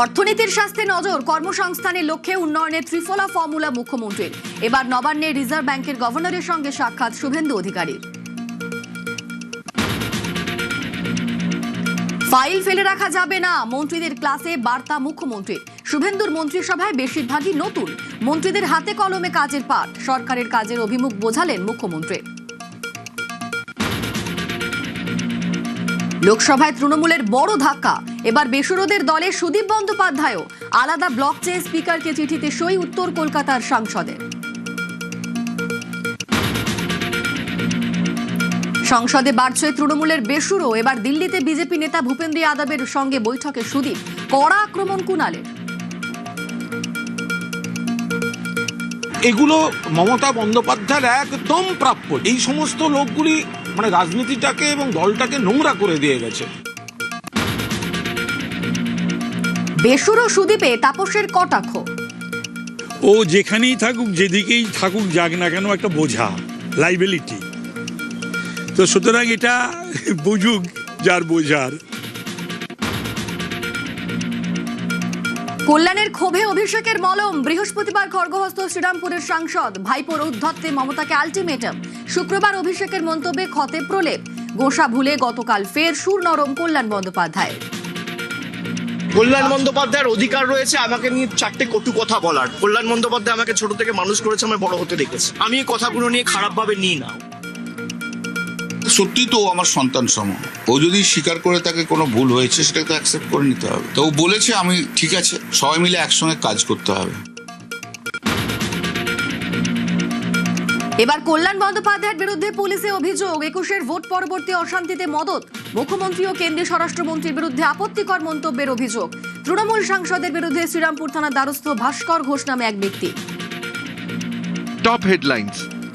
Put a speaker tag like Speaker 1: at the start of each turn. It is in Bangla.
Speaker 1: অর্থনীতির স্বাস্থ্যে নজর, কর্মসংস্থানের লক্ষ্যে উন্নয়নের ত্রিফলা ফর্মুলা মুখ্যমন্ত্রীর। এবার নবান্নে রিজার্ভ ব্যাংকের গভর্নরের সঙ্গে সাক্ষাৎ শুভেন্দু অধিকারীর। ফাইল ফেলে রাখা যাবে না, মন্ত্রীদের ক্লাসে বার্তা মুখ্যমন্ত্রীর। শুভেন্দুর মন্ত্রিসভায় বেশিরভাগই নতুন, মন্ত্রীদের হাতে কলমে কাজের পাঠ, সরকারের কাজের অভিমুখ বোঝালেন মুখ্যমন্ত্রী। লোকসভায় তৃণমূলের বড় ধাক্কা, এবার বেসুরোদের দলে সুদীপ বন্দ্যোপাধ্যায়ও। আলাদা ব্লক চেয়ে স্পিকারকে চিঠিতে সই উত্তর কলকাতার সাংসদের। সংসদে বাড়ছে তৃণমূলের বেসুরো, এবার দিল্লিতে বিজেপি নেতা ভূপেন্দ্র যাদবের সঙ্গে বৈঠকে সুদীপ। কড়া আক্রমণ কুণালের।
Speaker 2: এগুলো মমতা বন্দ্যোপাধ্যায়ের একদম প্রাপ্য। এই সমস্ত লোকগুলি রাজনীতিটাকে এবং দলটাকে নোংরা করে দিয়ে গেছে।
Speaker 1: বেসুরো সুদীপে তাপসের কটাক্ষ।
Speaker 3: ও যেখানেই থাকুক, যেদিকেই থাকুক, যাক না কেন একটা বোঝা, লাইবিলিটি। তো সুতরাং এটা বুঝুক যার বোঝার।
Speaker 1: কল্যাণের ক্ষোভে অভিষেকের মলম, বৃহস্পতিবার খড়গহস্ত শ্রীরামপুরের সাংসদ। ভাইপোর উদ্ধত্তে মমতাকে আলটিমেটাম। শুক্রবার অভিষেকের মন্তব্যে ক্ষতে প্রলেপ। গোসা ভুলে গতকাল ফের সুর নরম কল্যাণ বন্দ্যোপাধ্যায়ের।
Speaker 4: কল্যাণ বন্দ্যোপাধ্যায়ের অধিকার রয়েছে আমাকে নিয়ে চারটে কটু কথা বলার। কল্যাণ বন্দ্যোপাধ্যায় আমাকে ছোট থেকে মানুষ করেছে, আমার বড় হতে দেখেছে। আমি এই কথাগুলো নিয়ে খারাপভাবে নিই না।
Speaker 5: সত্যি তো আমার সন্তান সম, ও যদি স্বীকার করে তাকে কোনো ভুল হয়েছে সেটাকে তো অ্যাকসেপ্ট করে নিতে হবে। তো ও বলেছে আমি ঠিক আছে, সবাই মিলে একসঙ্গে কাজ করতে হবে।
Speaker 1: এবার কল্যাণ বন্দ্যোপাধ্যায়ের বিরুদ্ধে পুলিশে অভিযোগ, 21-এর ভোট পরবর্তী অশান্তিতে মদত। মুখ্যমন্ত্রী ও কেন্দ্রীয় স্বরাষ্ট্রমন্ত্রীর বিরুদ্ধে আপত্তিকর মন্তব্যের অভিযোগ। তৃণমূল সাংসদের বিরুদ্ধে শ্রীরামপুর থানার দ্বারস্থ ভাস্কর ঘোষ নামে এক ব্যক্তি।
Speaker 6: Top headlines.